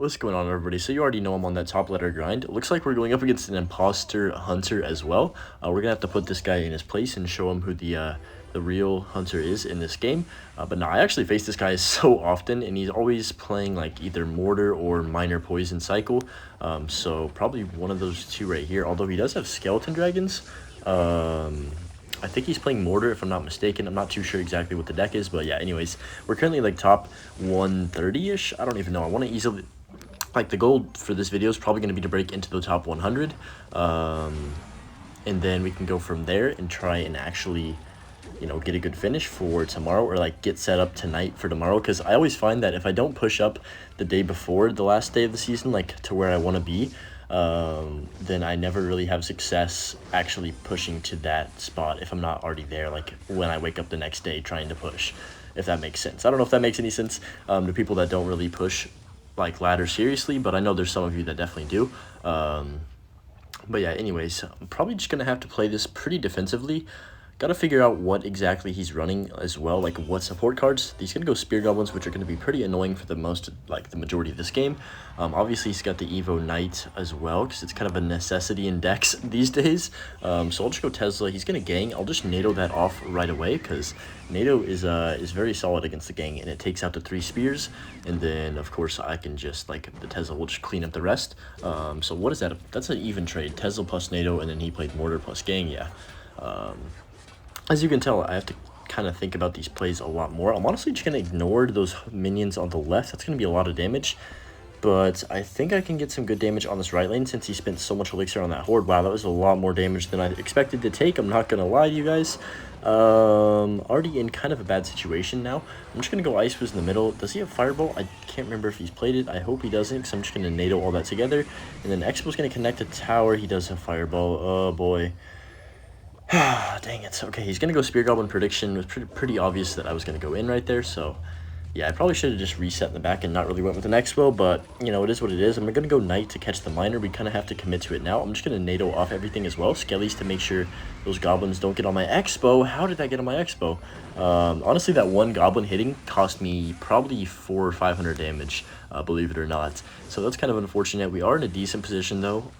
What's going on, everybody? So you already know I'm on that top ladder grind. It looks like we're going up against an imposter hunter as well. We're gonna have to put this guy in his place and show him who the real hunter is in this game. But no, I actually face this guy so often, and he's always playing like either mortar or minor poison cycle. So probably one of those two right here. Although he does have skeleton dragons. I think he's playing mortar if I'm not mistaken. I'm not too sure exactly what the deck is, but yeah, anyways, we're currently like top 130-ish. I don't even know. I want to easily, like, the goal for this video is probably going to be to break into the top 100, and then we can go from there and try and actually, you know, get a good finish for tomorrow, or like get set up tonight for tomorrow, because I always find that if I don't push up the day before the last day of the season, like to where I want to be, then I never really have success actually pushing to that spot if I'm not already there, like when I wake up the next day trying to push, if that makes sense. I don't know if that makes any sense to people that don't really push like ladder seriously, but I know there's some of you that definitely do. But yeah, anyways, I'm probably just gonna have to play this pretty defensively. Gotta figure out what exactly he's running as well, like what support cards. He's gonna go Spear Goblins, which are gonna be pretty annoying for the majority of this game. Obviously he's got the Evo Knight as well, because it's kind of a necessity in decks these days. So I'll just go Tesla. He's gonna gang. I'll just NATO that off right away, because NATO is very solid against the gang, and it takes out the 3 spears, and then of course I can just, like, the Tesla will just clean up the rest. So what is that? That's an even trade. Tesla plus NATO, and then he played mortar plus gang. Yeah. As you can tell, I have to kind of think about these plays a lot more. I'm honestly just going to ignore those minions on the left. That's going to be a lot of damage. But I think I can get some good damage on this right lane since he spent so much elixir on that horde. Wow, that was a lot more damage than I expected to take. I'm not going to lie to you guys. Already in kind of a bad situation now. I'm just going to go Ice Fizz in the middle. Does he have Fireball? I can't remember if he's played it. I hope he doesn't, because I'm just going to NATO all that together. And then Expo's going to connect a tower. He does have Fireball. Oh, boy. Dang it. Okay, he's going to go Spear Goblin prediction. It was pretty obvious that I was going to go in right there, so yeah, I probably should have just reset in the back and not really went with an Expo, but, you know, it is what it is. I'm going to go Knight to catch the Miner. We kind of have to commit to it now. I'm just going to NATO off everything as well. Skellies to make sure those Goblins don't get on my Expo. How did that get on my Expo? Honestly, that one Goblin hitting cost me probably 400 or 500 damage, believe it or not. So that's kind of unfortunate. We are in a decent position, though,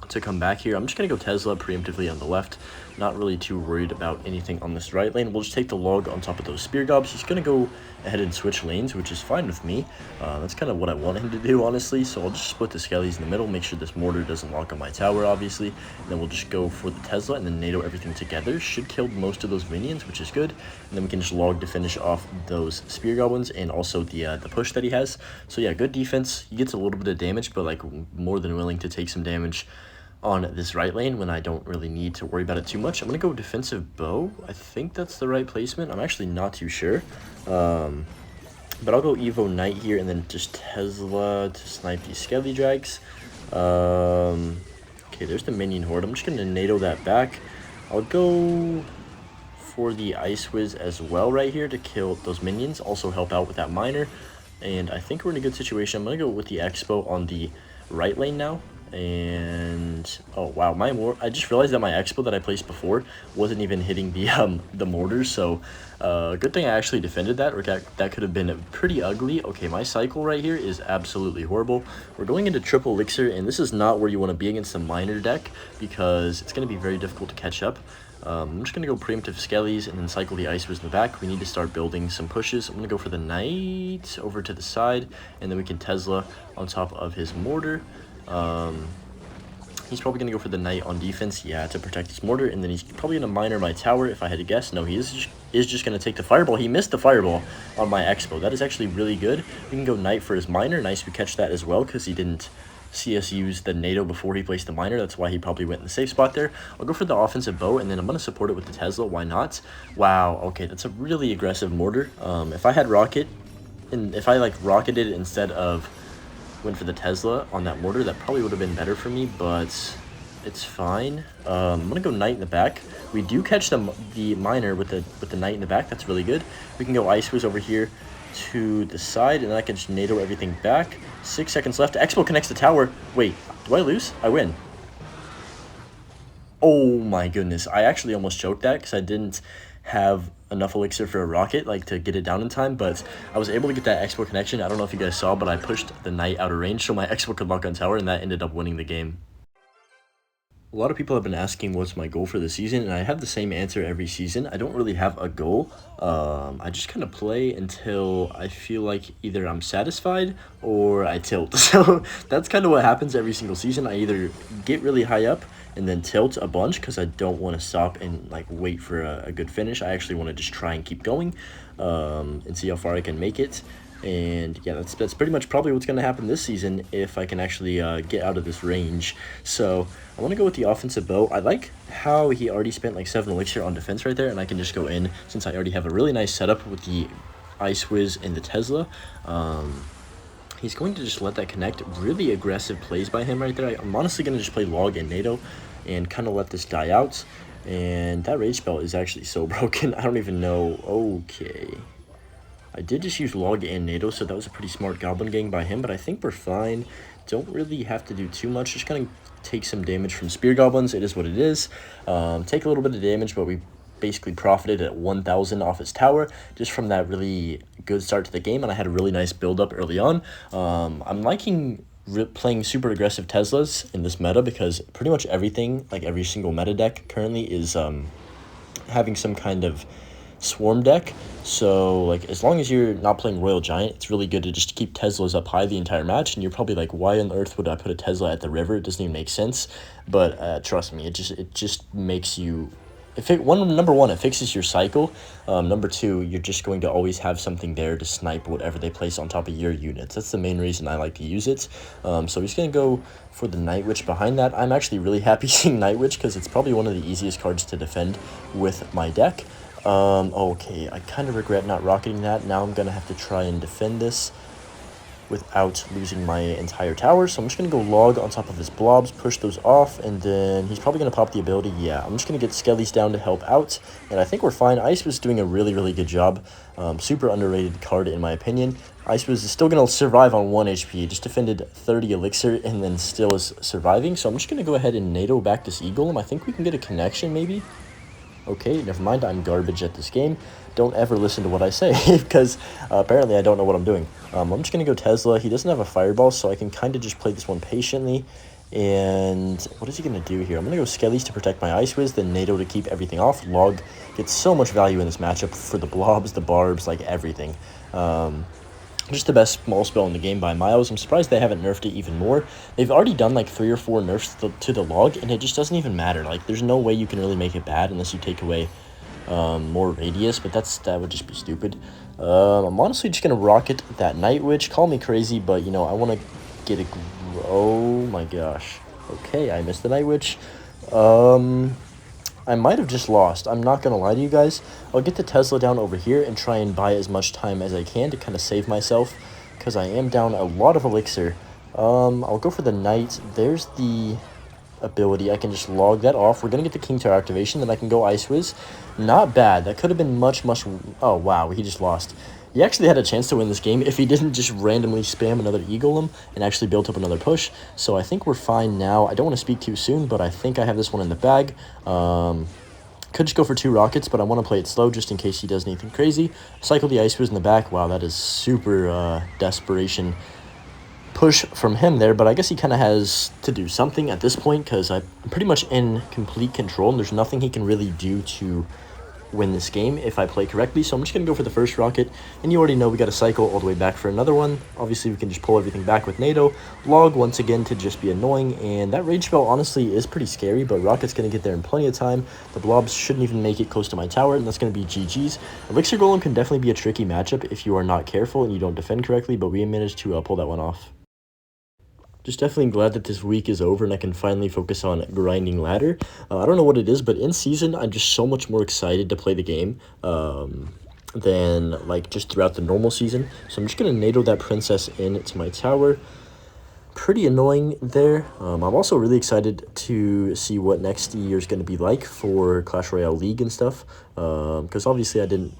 to come back here. I'm just going to go Tesla preemptively on the left. Not really too worried about anything on this right lane. We'll just take the log on top of those Spear Gobs. He's going to go ahead and switch lanes, which is fine with me. That's kind of what I want him to do, honestly. So I'll just split the Skellies in the middle, make sure this mortar doesn't lock on my tower, obviously. And then we'll just go for the Tesla and then NATO everything together. Should kill most of those minions, which is good. And then we can just log to finish off those Spear Goblins and also the push that he has. So yeah, good defense. He gets a little bit of damage, but like more than willing to take some damage on this right lane when I don't really need to worry about it too much. I'm going to go defensive bow. I think that's the right placement. I'm actually not too sure. But I'll go Evo Knight here and then just Tesla to snipe these Skelly Drags. Okay, there's the minion horde. I'm just going to NATO that back. I'll go for the Ice Whiz as well right here to kill those minions. Also help out with that miner. And I think we're in a good situation. I'm going to go with the Expo on the right lane now. And oh wow, I just realized that my Expo that I placed before wasn't even hitting the mortars, so good thing I actually defended that, or that could have been pretty ugly. Okay, my cycle right here is absolutely horrible. We're going into triple elixir, and this is not where you want to be against a miner deck, because it's going to be very difficult to catch up. I'm just going to go preemptive Skellies and then cycle the Ice Fizz in the back. We need to start building some pushes. I'm going to go for the Knight over to the side, and then we can Tesla on top of his mortar. He's probably going to go for the Knight on defense, yeah, to protect his mortar, and then he's probably going to miner my tower, if I had to guess. No, he is just going to take the Fireball. He missed the Fireball on my Expo. That is actually really good. We can go Knight for his miner. Nice, we catch that as well, because he didn't see us use the NATO before he placed the miner. That's why he probably went in the safe spot there. I'll go for the offensive bow, and then I'm going to support it with the Tesla. Why not? Wow, okay, that's a really aggressive mortar. If I had rocket, and if I, like, rocketed instead of went for the Tesla on that mortar, that probably would have been better for me, but it's fine. I'm gonna go Knight in the back. We do catch the miner with the Knight in the back. That's really good. We can go Ice Whiz over here to the side, and then I can just NATO everything back. 6 seconds left. Expo connects the tower. Wait, do I lose? I win. Oh my goodness, I actually almost choked that because I didn't have enough elixir for a rocket, like to get it down in time, but I was able to get that expo connection. I don't know if you guys saw, but I pushed the knight out of range so my expo could lock on tower, and that ended up winning the game. A lot of people have been asking what's my goal for the season, and I have the same answer every season. I don't really have a goal. I just kind of play until I feel like either I'm satisfied or I tilt. So that's kind of what happens every single season. I either get really high up and then tilt a bunch because I don't want to stop and like wait for a good finish. I actually want to just try and keep going and see how far I can make it. And yeah, that's pretty much probably what's going to happen this season if I can actually get out of this range. So I want to go with the offensive bow. I like how he already spent like 7 elixir on defense right there, and I can just go in since I already have a really nice setup with the Ice Whiz and the Tesla. He's going to just let that connect. Really aggressive plays by him right there. I'm honestly going to just play Log and NATO and kind of let this die out. And that rage spell is actually so broken. I don't even know. Okay. I did just use Log and NATO, so that was a pretty smart Goblin gang by him, but I think we're fine. Don't really have to do too much. Just kind of take some damage from Spear Goblins. It is what it is. Take a little bit of damage, but we basically profited at 1,000 off his tower just from that really good start to the game, and I had a really nice build-up early on. I'm liking playing super aggressive Teslas in this meta because pretty much everything, like every single meta deck currently is having some kind of swarm deck. So like as long as you're not playing Royal Giant, it's really good to just keep Teslas up high the entire match. And you're probably like, why on earth would I put a Tesla at the river? It doesn't even make sense. But trust me, it just makes you, number one, it fixes your cycle. Number two, you're just going to always have something there to snipe whatever they place on top of your units. That's the main reason I like to use it. So he's going to go for the Night Witch behind that. I'm actually really happy seeing Night Witch because it's probably one of the easiest cards to defend with my deck. Okay, I kind of regret not rocketing that. Now I'm going to have to try and defend this without losing my entire tower. So I'm just going to go Log on top of his blobs, push those off, and then he's probably going to pop the ability. Yeah, I'm just going to get Skellies down to help out, and I think we're fine. Ice was doing a really, really good job. Super underrated card in my opinion. Ice was still going to survive on 1 HP. Just defended 30 elixir and then still is surviving. So I'm just going to go ahead and NATO back this E-Golem. I think we can get a connection maybe. Okay, never mind, I'm garbage at this game. Don't ever listen to what I say, because apparently I don't know what I'm doing. I'm just going to go Tesla. He doesn't have a Fireball, so I can kind of just play this one patiently. And what is he going to do here? I'm going to go Skellies to protect my Ice Whiz, then NATO to keep everything off. Log gets so much value in this matchup for the blobs, the barbs, like everything. Just the best small spell in the game by miles. I'm surprised they haven't nerfed it even more. They've already done like 3 or 4 nerfs to the Log, and it just doesn't even matter. Like, there's no way you can really make it bad unless you take away more radius, but that would just be stupid. I'm honestly just going to rocket that Night Witch. Call me crazy, but, you know, I want to get a... Oh, my gosh. Okay, I missed the Night Witch. I might have just lost. I'm not going to lie to you guys. I'll get the Tesla down over here and try and buy as much time as I can to kind of save myself, because I am down a lot of elixir. I'll go for the Knight. There's the ability. I can just log that off. We're going to get the King Tower activation, then I can go Ice Whiz. Not bad. That could have been much... Oh, wow. He just lost. He actually had a chance to win this game if he didn't just randomly spam another E-Golem and actually built up another push. So I think we're fine now. I don't want to speak too soon, but I think I have this one in the bag. Could just go for 2 rockets, but I want to play it slow just in case he does anything crazy. Cycle the Ice Whiz in the back. Wow, that is super desperation push from him there, but I guess he kind of has to do something at this point because I'm pretty much in complete control, and there's nothing he can really do to win this game if I play correctly. So I'm just going to go for the first rocket, and you already know we got to cycle all the way back for another one. Obviously, we can just pull everything back with NATO. Log once again to just be annoying, and that rage spell honestly is pretty scary, but Rocket's going to get there in plenty of time. The blobs shouldn't even make it close to my tower, and that's going to be GG's. Elixir Golem can definitely be a tricky matchup if you are not careful and you don't defend correctly, but we managed to pull that one off. Just definitely glad that this week is over and I can finally focus on grinding ladder. I don't know what it is, but in season, I'm just so much more excited to play the game than like just throughout the normal season. So I'm just going to NATO that princess into my tower. Pretty annoying there. I'm also really excited to see what next year is going to be like for Clash Royale League and stuff. Because obviously I didn't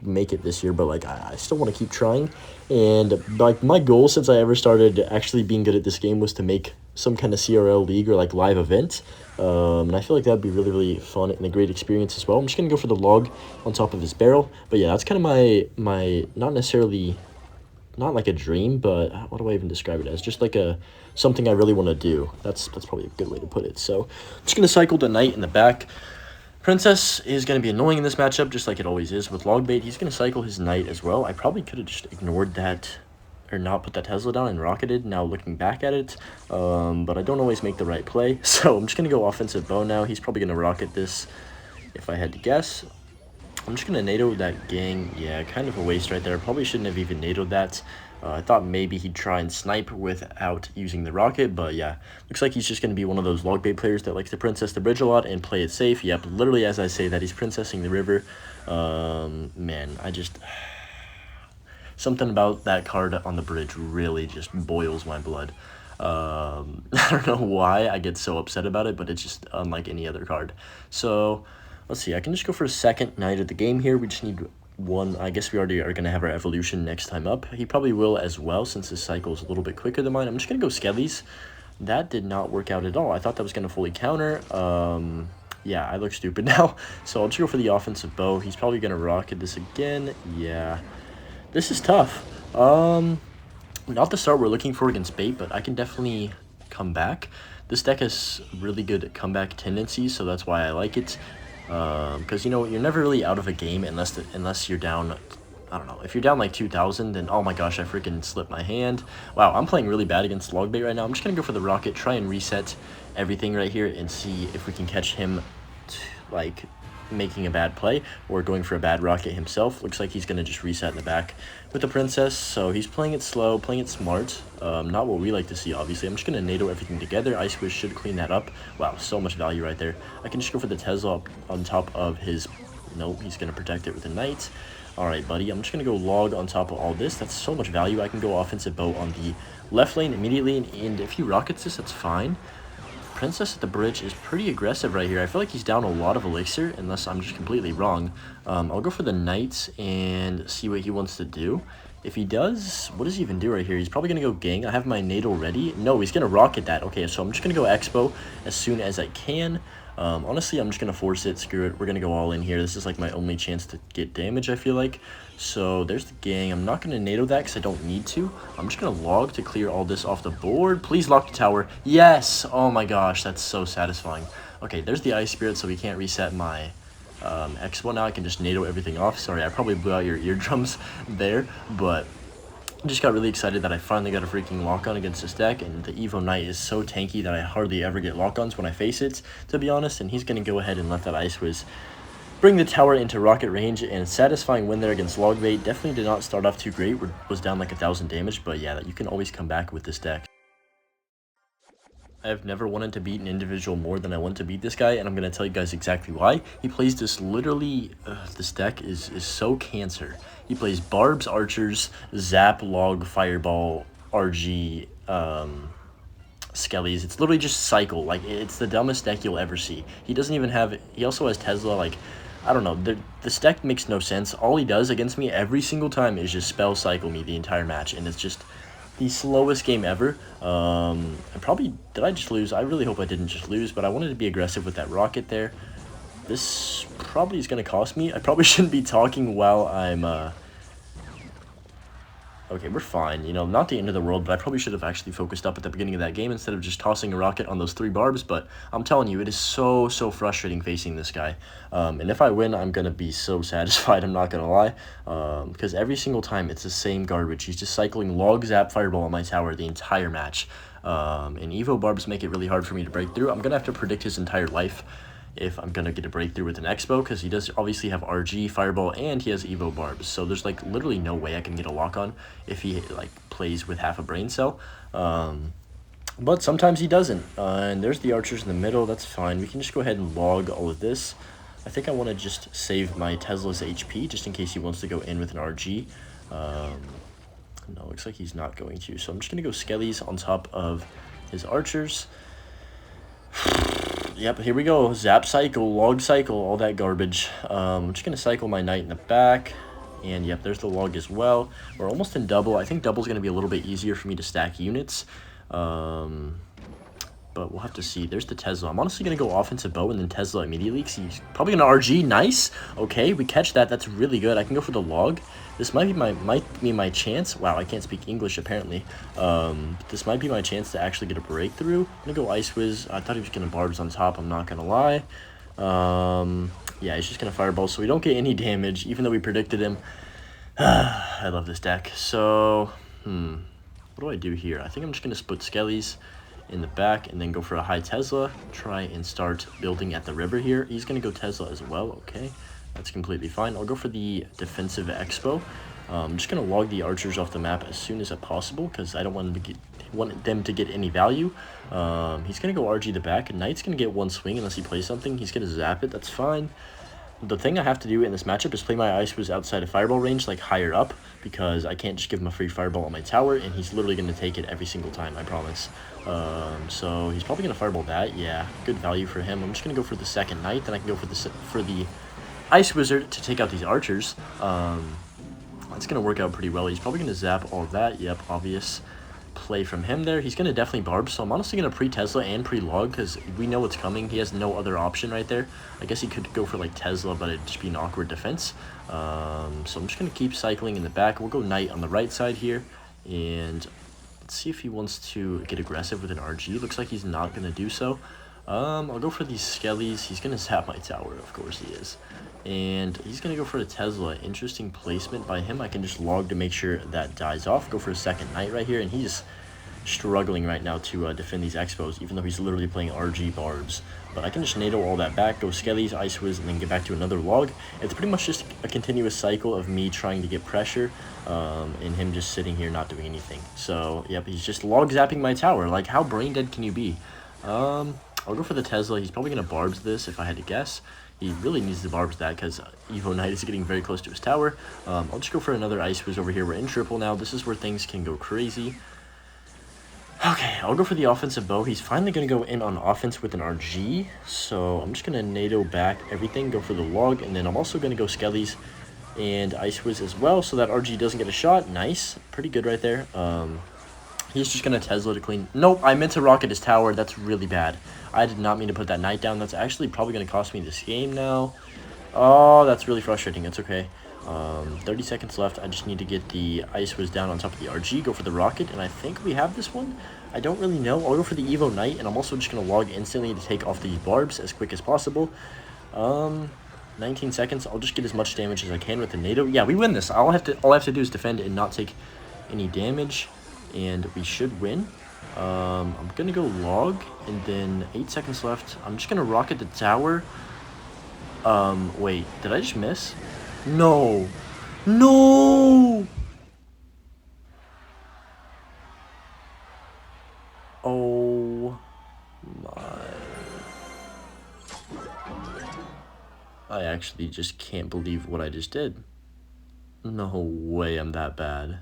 make it this year, but like I still want to keep trying. And like my goal since I ever started actually being good at this game was to make some kind of CRL league or like live event. And I feel like that'd be really, really fun and a great experience as well. I'm just gonna go for the log on top of his barrel. But yeah, that's kind of my not necessarily, not like a dream, but what do I even describe it as? Just like a something I really want to do. That's probably a good way to put it. So I'm just gonna cycle the knight in the back. Princess is going to be annoying in this matchup, just like it always is. With Logbait, he's going to cycle his knight as well. I probably could have just ignored that, or not put that Tesla down and rocketed, now looking back at it. But I don't always make the right play, so I'm just going to go offensive bow now. He's probably going to rocket this, if I had to guess. I'm just going to NATO that gang. Yeah, kind of a waste right there. Probably shouldn't have even NATO'd that. I thought maybe he'd try and snipe without using the rocket, but yeah, looks like he's just going to be one of those Logbait players that likes to princess the bridge a lot and play it safe. Yep, literally as I say that, he's princessing the river. Man, I just... something about that card on the bridge really just boils my blood. I don't know why I get so upset about it, but it's just unlike any other card. So, let's see, I can just go for a second knight of the game here. We just need one. I guess we already are going to have our evolution next time up. He probably will as well, since his cycle is a little bit quicker than mine. I'm just going to go Skellies. That did not work out at all. I thought that was going to fully counter. Yeah, I look stupid now. So I'll just go for the offensive bow. He's probably going to rocket this again. Yeah, this is tough. Not the start we're looking for against bait, but I can definitely come back. This deck has really good comeback tendencies, so that's why I like it. Because, you know, you're never really out of a game unless you're down, I don't know, if you're down like 2,000, then, oh my gosh, I freaking slipped my hand. Wow, I'm playing really bad against Logbait right now. I'm just going to go for the rocket, try and reset everything right here, and see if we can catch him, like, making a bad play or going for a bad rocket himself. Looks like he's going to just reset in the back with the princess, so he's playing it slow, playing it smart. Not what we like to see, obviously. I'm just going to NATO everything together. Ice Squish should clean that up. Wow, so much value right there. I can just go for the Tesla on top of his... Nope, he's going to protect it with a knight. Alright, buddy, I'm just going to go log on top of all this. That's so much value. I can go offensive bow on the left lane immediately, and if he rockets this, that's fine. Princess at the bridge is pretty aggressive right here. I feel like he's down a lot of Elixir, unless I'm just completely wrong. I'll go for the knights and see what he wants to do. If he does, what does he even do right here? He's probably going to go gang. I have my NATO ready. No, he's going to rocket that. Okay, so I'm just going to go Expo as soon as I can. Honestly, I'm just going to force it. Screw it. We're going to go all in here. This is like my only chance to get damage, I feel like. So there's the gang. I'm not going to NATO that because I don't need to. I'm just going to log to clear all this off the board. Please lock the tower. Yes! Oh my gosh, that's so satisfying. Okay, there's the Ice Spirit, so we can't reset my Expo now. I can just NATO everything off. Sorry, I probably blew out your eardrums there, but... I just got really excited that I finally got a freaking lock-on against this deck, and the Evo Knight is so tanky that I hardly ever get lock-ons when I face it, to be honest, and he's going to go ahead and let that Ice Whiz bring the tower into rocket range, and satisfying win there against Logbait. Definitely did not start off too great, was down like 1,000 damage, but yeah, you can always come back with this deck. I've never wanted to beat an individual more than I want to beat this guy, and I'm going to tell you guys exactly why. He plays this literally, this deck is so cancer. He plays Barbs, Archers, Zap, Log, Fireball, RG, Skellies. It's literally just cycle. Like, it's the dumbest deck you'll ever see. He doesn't even have, he also has Tesla, like, I don't know, this deck makes no sense. All he does against me every single time is just spell cycle me the entire match, and it's just... the slowest game ever. Did I just lose? I really hope I didn't just lose, but I wanted to be aggressive with that rocket there. This probably is going to cost me. I probably shouldn't be talking while I'm, okay, we're fine. You know, not the end of the world, but I probably should have actually focused up at the beginning of that game instead of just tossing a rocket on those 3 barbs, but I'm telling you, it is so frustrating facing this guy. And if I win, I'm going to be so satisfied, I'm not going to lie, because every single time it's the same garbage. He's just cycling Log, Zap, Fireball on my tower the entire match. And Evo barbs make it really hard for me to break through. I'm going to have to predict his entire life if I'm going to get a breakthrough with an Expo, because he does obviously have RG, Fireball, and he has Evo barbs. So there's like literally no way I can get a lock on if he like plays with half a brain cell. But sometimes he doesn't. And there's the Archers in the middle. That's fine. We can just go ahead and log all of this. I think I want to just save my Tesla's HP just in case he wants to go in with an RG. No, looks like he's not going to. So I'm just going to go Skellies on top of his Archers. Yep, here we go. Zap cycle, log cycle, all that garbage. I'm just going to cycle my knight in the back. And yep, there's the log as well. We're almost in double. I think double's going to be a little bit easier for me to stack units. But we'll have to see. There's the Tesla. I'm honestly going to go offensive bow and then Tesla immediately because he's probably going to RG. Nice. Okay, we catch that. That's really good. I can go for the log. This might be my chance. Wow, I can't speak English apparently. This might be my chance to actually get a breakthrough. I'm going to go Ice Whiz. I thought he was going to barbs on top. I'm not going to lie. Yeah, he's just going to fireball so we don't get any damage even though we predicted him. I love this deck. So, what do I do here? I think I'm just going to split Skellies in the back and then go for a high Tesla. Try and start building at the river here. He's going to go Tesla as well. Okay, that's completely fine. I'll go for the defensive expo. I'm just going to log the archers off the map as soon as possible because I don't want them to get any value. He's going to go RG the back. Knight's going to get one swing unless he plays something. He's going to zap it. That's fine. The thing I have to do in this matchup is play my Ice Whiz outside of fireball range, like higher up, because I can't just give him a free fireball on my tower, and he's literally going to take it every single time, I promise. So he's probably going to fireball that. Yeah, good value for him. I'm just going to go for the second Knight, then I can go for the Ice Wizard to take out these archers. That's going to work out pretty well. He's probably going to zap all of that. Yep, obvious play from him there. He's going to definitely barb, so I'm honestly going to pre-Tesla and pre-log because we know what's coming. He has no other option right there. I guess he could go for like Tesla, but it'd just be an awkward defense. So I'm just going to keep cycling in the back. We'll go Knight on the right side here, and let's see if he wants to get aggressive with an RG. Looks like he's not going to do so. I'll go for these Skellies. He's going to zap my tower, of course he is. And he's going to go for the Tesla. Interesting placement by him. I can just log to make sure that dies off. Go for a second Knight right here. And he's struggling right now to defend these Expos, even though he's literally playing RG barbs. But I can just NATO all that back, go Skellies, Ice Whiz, and then get back to another log. It's pretty much just a continuous cycle of me trying to get pressure and him just sitting here not doing anything. So, yep, he's just log zapping my tower. Like, how brain dead can you be? I'll go for the Tesla. He's probably going to barbs this if I had to guess. He really needs to barbs that because Evo Knight is getting very close to his tower. I'll just go for another Ice Whiz over here. We're in triple now. This is where things can go crazy. Okay, I'll go for the offensive bow. He's finally going to go in on offense with an RG. So I'm just going to NATO back everything, go for the log, and then I'm also going to go Skellies and Ice Whiz as well so that RG doesn't get a shot. Nice. Pretty good right there. He's just going to Tesla to clean. Nope, I meant to rocket his tower. That's really bad. I did not mean to put that Knight down. That's actually probably going to cost me this game now. Oh, that's really frustrating. It's okay. 30 seconds left. I just need to get the Ice Whiz down on top of the RG, go for the rocket, and I think we have this one. I don't really know. I'll go for the Evo Knight, and I'm also just going to log instantly to take off these barbs as quick as possible. 19 seconds. I'll just get as much damage as I can with the NATO. Yeah, we win this. All I have to do is defend and not take any damage, and we should win. I'm going to go log, and then 8 seconds left. I'm just going to rocket the tower. Wait, did I just miss? No. No! Oh my. I actually just can't believe what I just did. No way I'm that bad.